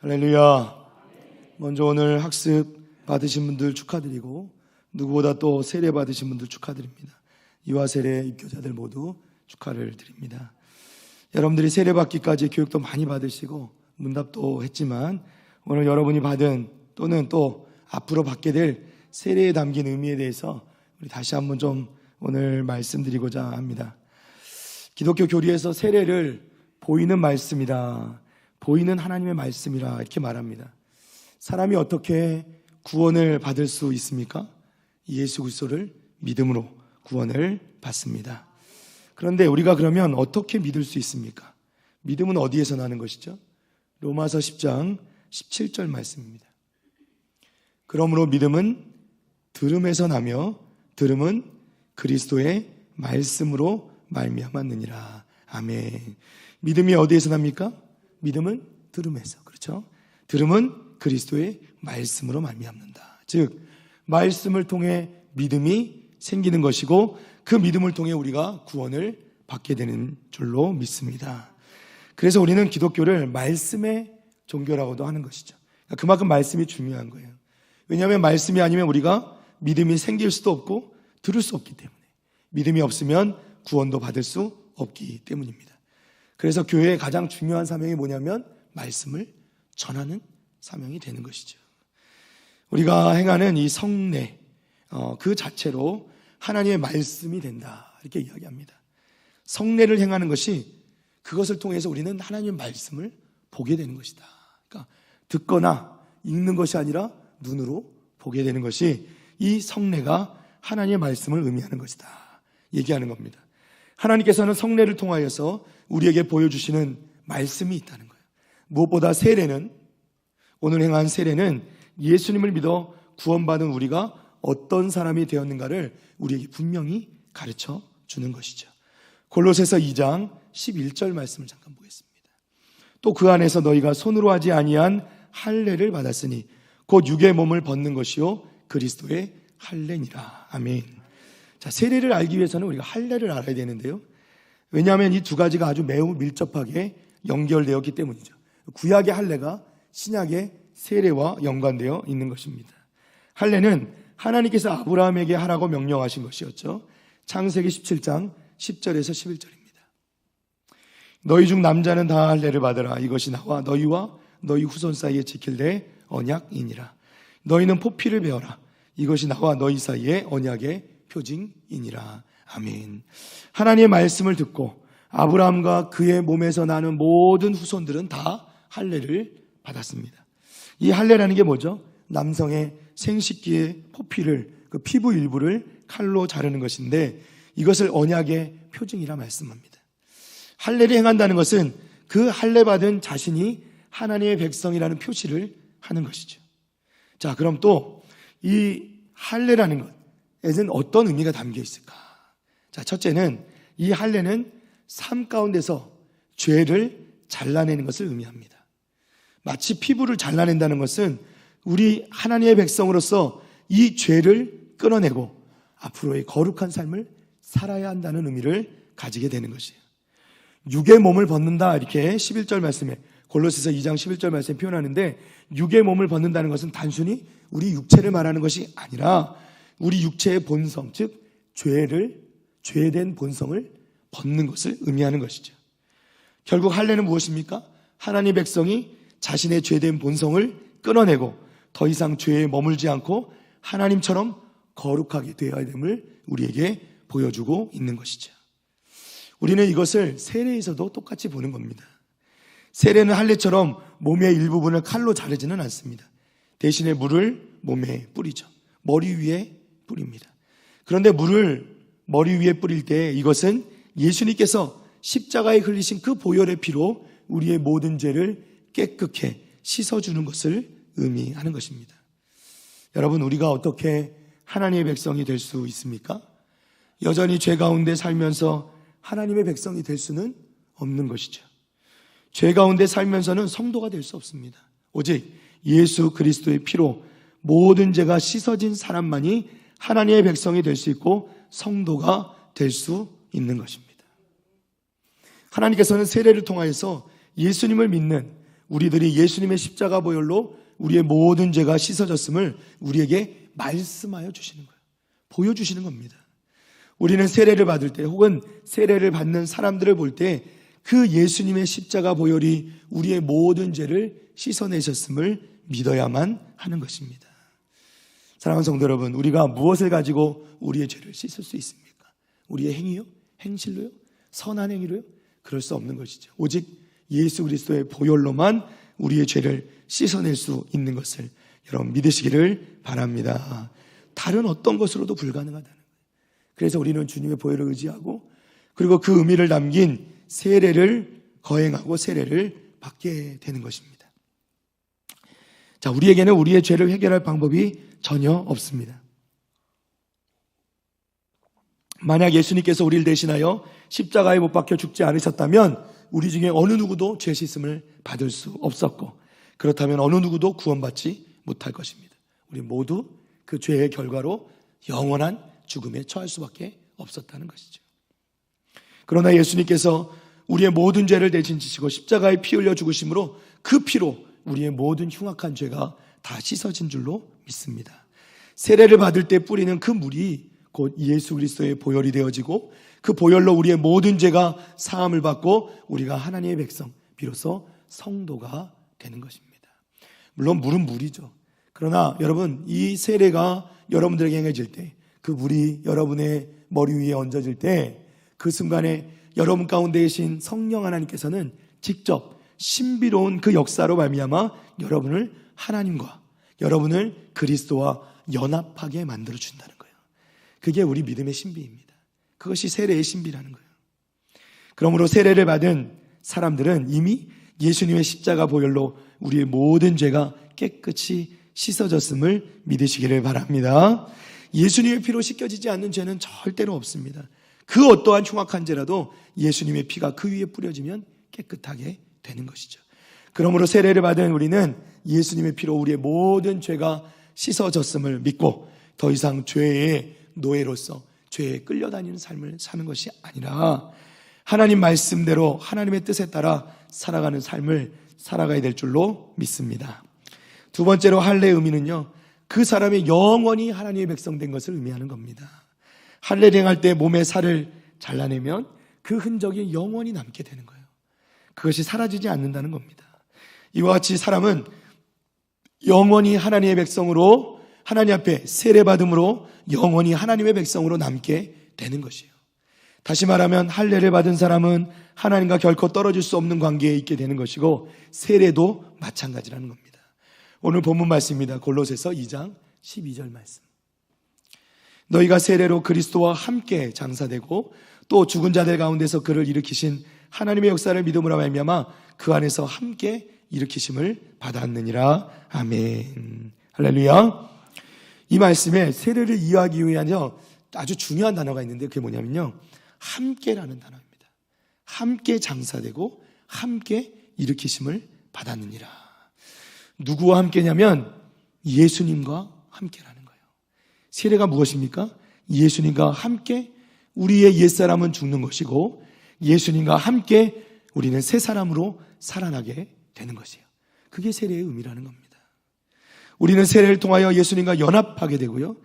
할렐루야. 먼저 오늘 학습 받으신 분들 축하드리고 누구보다 또 세례 받으신 분들 축하드립니다. 유아 세례 입교자들 모두 축하를 드립니다. 여러분들이 세례 받기까지 교육도 많이 받으시고 문답도 했지만 오늘 여러분이 받은 또는 또 앞으로 받게 될 세례에 담긴 의미에 대해서 우리 다시 한번 좀 오늘 말씀드리고자 합니다. 기독교 교리에서 세례를 보이는 말씀이다, 보이는 하나님의 말씀이라 이렇게 말합니다. 사람이 어떻게 구원을 받을 수 있습니까? 예수 그리스도를 믿음으로 구원을 받습니다. 그런데 우리가 그러면 어떻게 믿을 수 있습니까? 믿음은 어디에서 나는 것이죠? 로마서 10장 17절 말씀입니다. 그러므로 믿음은 들음에서 나며 들음은 그리스도의 말씀으로 말미암았느니라. 아멘. 믿음이 어디에서 납니까? 믿음은 들음에서. 그렇죠? 들음은 그리스도의 말씀으로 말미암는다. 즉 말씀을 통해 믿음이 생기는 것이고 그 믿음을 통해 우리가 구원을 받게 되는 줄로 믿습니다. 그래서 우리는 기독교를 말씀의 종교라고도 하는 것이죠. 그만큼 말씀이 중요한 거예요. 왜냐하면 말씀이 아니면 우리가 믿음이 생길 수도 없고 들을 수 없기 때문에, 믿음이 없으면 구원도 받을 수 없기 때문입니다. 그래서 교회의 가장 중요한 사명이 뭐냐면 말씀을 전하는 사명이 되는 것이죠. 우리가 행하는 이 성례 그 자체로 하나님의 말씀이 된다 이렇게 이야기합니다. 성례를 행하는 것이 그것을 통해서 우리는 하나님의 말씀을 보게 되는 것이다. 그러니까 듣거나 읽는 것이 아니라 눈으로 보게 되는 것이 이 성례가 하나님의 말씀을 의미하는 것이다 얘기하는 겁니다. 하나님께서는 성례를 통하여서 우리에게 보여주시는 말씀이 있다는 거예요. 무엇보다 세례는, 오늘 행한 세례는 예수님을 믿어 구원받은 우리가 어떤 사람이 되었는가를 우리에게 분명히 가르쳐 주는 것이죠. 골로새서 2장 11절 말씀을 잠깐 보겠습니다. 또 그 안에서 너희가 손으로 하지 아니한 할례를 받았으니 곧 육의 몸을 벗는 것이요 그리스도의 할례니라. 아멘. 자, 세례를 알기 위해서는 우리가 할례를 알아야 되는데요. 왜냐하면 이 두 가지가 아주 매우 밀접하게 연결되었기 때문이죠. 구약의 할례가 신약의 세례와 연관되어 있는 것입니다. 할례는 하나님께서 아브라함에게 하라고 명령하신 것이었죠. 창세기 17장 10절에서 11절입니다. 너희 중 남자는 다 할례를 받으라. 이것이 나와 너희와 너희 후손 사이에 지킬 내 언약이니라. 너희는 포피를 베어라. 이것이 나와 너희 사이에 언약의 표징이니라. 아멘. 하나님의 말씀을 듣고 아브라함과 그의 몸에서 나는 모든 후손들은 다 할례를 받았습니다. 이 할례라는 게 뭐죠? 남성의 생식기의 포피를, 그 피부 일부를 칼로 자르는 것인데 이것을 언약의 표징이라 말씀합니다. 할례를 행한다는 것은 그 할례 받은 자신이 하나님의 백성이라는 표시를 하는 것이죠. 자, 그럼 또 이 할례라는 것에는 어떤 의미가 담겨 있을까? 자, 첫째는 이 할례는 삶 가운데서 죄를 잘라내는 것을 의미합니다. 마치 피부를 잘라낸다는 것은 우리 하나님의 백성으로서 이 죄를 끊어내고 앞으로의 거룩한 삶을 살아야 한다는 의미를 가지게 되는 것이에요. 육의 몸을 벗는다 이렇게 11절 말씀에, 골로새서 2장 11절 말씀에 표현하는데, 육의 몸을 벗는다는 것은 단순히 우리 육체를 말하는 것이 아니라 우리 육체의 본성, 즉 죄된 본성을 벗는 것을 의미하는 것이죠. 결국 할례는 무엇입니까? 하나님의 백성이 자신의 죄된 본성을 끊어내고 더 이상 죄에 머물지 않고 하나님처럼 거룩하게 되어야 됨을 우리에게 보여주고 있는 것이죠. 우리는 이것을 세례에서도 똑같이 보는 겁니다. 세례는 할례처럼 몸의 일부분을 칼로 자르지는 않습니다. 대신에 물을 몸에 뿌리죠. 머리 위에 뿌립니다. 그런데 물을 머리 위에 뿌릴 때 이것은 예수님께서 십자가에 흘리신 그 보혈의 피로 우리의 모든 죄를 깨끗게 씻어주는 것을 의미하는 것입니다. 여러분, 우리가 어떻게 하나님의 백성이 될 수 있습니까? 여전히 죄 가운데 살면서 하나님의 백성이 될 수는 없는 것이죠. 죄 가운데 살면서는 성도가 될 수 없습니다. 오직 예수 그리스도의 피로 모든 죄가 씻어진 사람만이 하나님의 백성이 될 수 있고 성도가 될 수 있는 것입니다. 하나님께서는 세례를 통하여서 예수님을 믿는 우리들이 예수님의 십자가 보혈로 우리의 모든 죄가 씻어졌음을 우리에게 말씀하여 주시는 거예요. 보여주시는 겁니다. 우리는 세례를 받을 때 혹은 세례를 받는 사람들을 볼 때 그 예수님의 십자가 보혈이 우리의 모든 죄를 씻어내셨음을 믿어야만 하는 것입니다. 사랑하는 성도 여러분, 우리가 무엇을 가지고 우리의 죄를 씻을 수 있습니까? 우리의 행위요? 행실로요? 선한 행위로요? 그럴 수 없는 것이죠. 오직 예수 그리스도의 보혈로만 우리의 죄를 씻어낼 수 있는 것을 여러분 믿으시기를 바랍니다. 다른 어떤 것으로도 불가능하다는 거예요. 그래서 우리는 주님의 보혈을 의지하고 그리고 그 의미를 담긴 세례를 거행하고 세례를 받게 되는 것입니다. 자, 우리에게는 우리의 죄를 해결할 방법이 전혀 없습니다. 만약 예수님께서 우리를 대신하여 십자가에 못 박혀 죽지 않으셨다면 우리 중에 어느 누구도 죄 씻음을 받을 수 없었고 그렇다면 어느 누구도 구원받지 못할 것입니다. 우리 모두 그 죄의 결과로 영원한 죽음에 처할 수밖에 없었다는 것이죠. 그러나 예수님께서 우리의 모든 죄를 대신 지시고 십자가에 피 흘려 죽으심으로 그 피로 우리의 모든 흉악한 죄가 다 씻어진 줄로 믿습니다. 세례를 받을 때 뿌리는 그 물이 곧 예수 그리스도의 보혈이 되어지고 그 보혈로 우리의 모든 죄가 사함을 받고 우리가 하나님의 백성, 비로소 성도가 되는 것입니다. 물론 물은 물이죠. 그러나 여러분, 이 세례가 여러분들에게 행해질 때 그 물이 여러분의 머리 위에 얹어질 때 그 순간에 여러분 가운데 계신 성령 하나님께서는 직접 신비로운 그 역사로 말미암아 여러분을 하나님과 여러분을 그리스도와 연합하게 만들어 준다는 거예요. 그게 우리 믿음의 신비입니다. 그것이 세례의 신비라는 거예요. 그러므로 세례를 받은 사람들은 이미 예수님의 십자가 보혈로 우리의 모든 죄가 깨끗이 씻어졌음을 믿으시기를 바랍니다. 예수님의 피로 씻겨지지 않는 죄는 절대로 없습니다. 그 어떠한 흉악한 죄라도 예수님의 피가 그 위에 뿌려지면 깨끗하게 되는 것이죠. 그러므로 세례를 받은 우리는 예수님의 피로 우리의 모든 죄가 씻어졌음을 믿고 더 이상 죄의 노예로서 죄에 끌려다니는 삶을 사는 것이 아니라 하나님 말씀대로 하나님의 뜻에 따라 살아가는 삶을 살아가야 될 줄로 믿습니다. 두 번째로 할례의 의미는요, 그 사람이 영원히 하나님의 백성 된 것을 의미하는 겁니다. 할례를 행할 때 몸의 살을 잘라내면 그 흔적이 영원히 남게 되는 거예요. 그것이 사라지지 않는다는 겁니다. 이와 같이 사람은 영원히 하나님의 백성으로 하나님 앞에 세례받음으로 영원히 하나님의 백성으로 남게 되는 것이에요. 다시 말하면 할례를 받은 사람은 하나님과 결코 떨어질 수 없는 관계에 있게 되는 것이고 세례도 마찬가지라는 겁니다. 오늘 본문 말씀입니다. 골로새서 2장 12절 말씀. 너희가 세례로 그리스도와 함께 장사되고 또 죽은 자들 가운데서 그를 일으키신 하나님의 역사를 믿음으로 말미암아 그 안에서 함께 일으키심을 받았느니라. 아멘. 할렐루야. 이 말씀에 세례를 이해하기 위한 아주 중요한 단어가 있는데 그게 뭐냐면요, 함께라는 단어입니다. 함께 장사되고 함께 일으키심을 받았느니라. 누구와 함께냐면 예수님과 함께라는 거예요. 세례가 무엇입니까? 예수님과 함께 우리의 옛사람은 죽는 것이고 예수님과 함께 우리는 새 사람으로 살아나게 되는 것이에요. 그게 세례의 의미라는 겁니다. 우리는 세례를 통하여 예수님과 연합하게 되고요,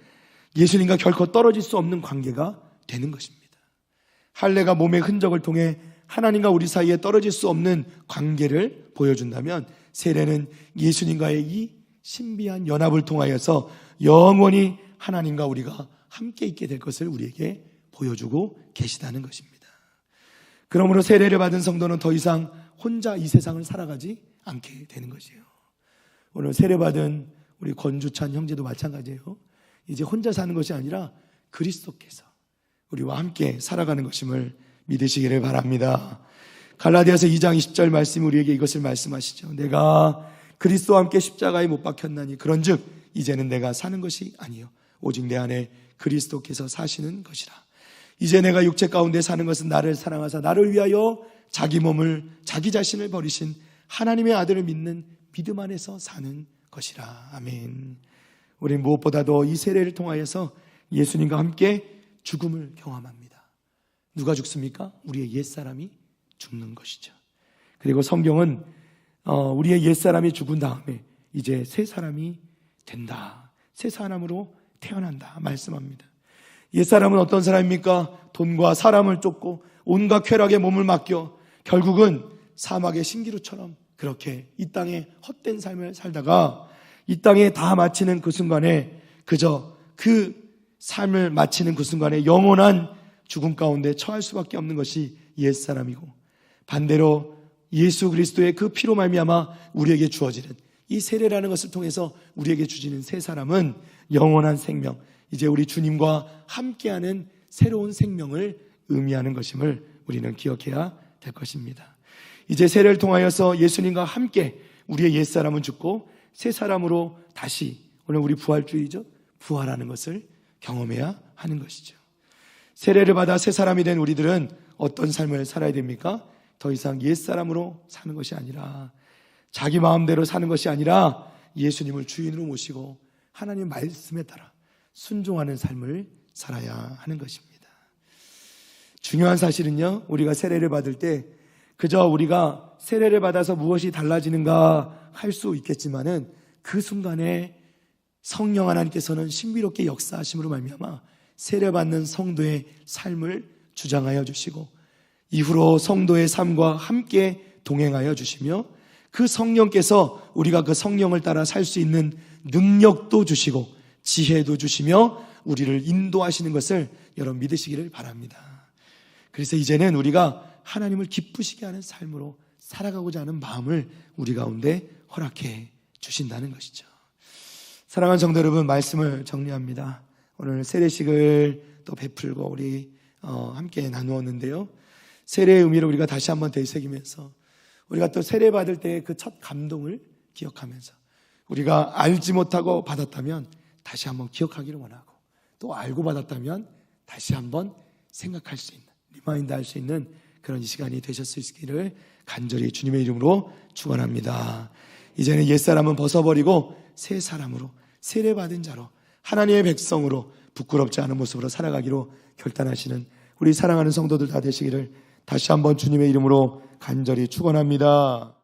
예수님과 결코 떨어질 수 없는 관계가 되는 것입니다. 할례가 몸의 흔적을 통해 하나님과 우리 사이에 떨어질 수 없는 관계를 보여준다면 세례는 예수님과의 이 신비한 연합을 통하여서 영원히 하나님과 우리가 함께 있게 될 것을 우리에게 보여주고 계시다는 것입니다. 그러므로 세례를 받은 성도는 더 이상 혼자 이 세상을 살아가지 않게 되는 것이에요. 오늘 세례받은 우리 권주찬 형제도 마찬가지예요. 이제 혼자 사는 것이 아니라 그리스도께서 우리와 함께 살아가는 것임을 믿으시기를 바랍니다. 갈라디아서 2장 20절 말씀이 우리에게 이것을 말씀하시죠. 내가 그리스도와 함께 십자가에 못 박혔나니 그런즉 이제는 내가 사는 것이 아니요 오직 내 안에 그리스도께서 사시는 것이라. 이제 내가 육체 가운데 사는 것은 나를 사랑하사 나를 위하여 자기 몸을 자기 자신을 버리신 하나님의 아들을 믿는 믿음 안에서 사는 것이라. 아멘. 우리는 무엇보다도 이 세례를 통하여서 예수님과 함께 죽음을 경험합니다. 누가 죽습니까? 우리의 옛사람이 죽는 것이죠. 그리고 성경은 우리의 옛사람이 죽은 다음에 이제 새 사람이 된다. 새 사람으로 태어난다 말씀합니다. 옛사람은 어떤 사람입니까? 돈과 사람을 쫓고 온갖 쾌락에 몸을 맡겨 결국은 사막의 신기루처럼 그렇게 이 땅에 헛된 삶을 살다가 이 땅에 다 마치는 그 순간에 그저 그 삶을 마치는 그 순간에 영원한 죽음 가운데 처할 수밖에 없는 것이 옛사람이고, 반대로 예수 그리스도의 그 피로 말미암아 우리에게 주어지는 이 세례라는 것을 통해서 우리에게 주시는 새 사람은 영원한 생명, 이제 우리 주님과 함께하는 새로운 생명을 의미하는 것임을 우리는 기억해야 될 것입니다. 이제 세례를 통하여서 예수님과 함께 우리의 옛사람은 죽고 새 사람으로 다시, 오늘 우리 부활주의죠, 부활하는 것을 경험해야 하는 것이죠. 세례를 받아 새 사람이 된 우리들은 어떤 삶을 살아야 됩니까? 더 이상 옛사람으로 사는 것이 아니라, 자기 마음대로 사는 것이 아니라 예수님을 주인으로 모시고 하나님의 말씀에 따라 순종하는 삶을 살아야 하는 것입니다. 중요한 사실은요, 우리가 세례를 받을 때 그저 우리가 세례를 받아서 무엇이 달라지는가 할 수 있겠지만은 그 순간에 성령 하나님께서는 신비롭게 역사하심으로 말미암아 세례받는 성도의 삶을 주장하여 주시고 이후로 성도의 삶과 함께 동행하여 주시며 그 성령께서 우리가 그 성령을 따라 살 수 있는 능력도 주시고 지혜도 주시며 우리를 인도하시는 것을 여러분 믿으시기를 바랍니다. 그래서 이제는 우리가 하나님을 기쁘시게 하는 삶으로 살아가고자 하는 마음을 우리 가운데 허락해 주신다는 것이죠. 사랑하는 성도 여러분, 말씀을 정리합니다. 오늘 세례식을 또 베풀고 우리 함께 나누었는데요, 세례의 의미를 우리가 다시 한번 되새기면서 우리가 또 세례 받을 때 그 첫 감동을 기억하면서 우리가 알지 못하고 받았다면 다시 한번 기억하기를 원하고, 또 알고 받았다면 다시 한번 생각할 수 있는, 리마인드 할 수 있는 그런 시간이 되셨을 수 있기를 간절히 주님의 이름으로 축원합니다. 이제는 옛사람은 벗어버리고 새 사람으로, 세례받은 자로, 하나님의 백성으로 부끄럽지 않은 모습으로 살아가기로 결단하시는 우리 사랑하는 성도들 다 되시기를 다시 한번 주님의 이름으로 간절히 축원합니다.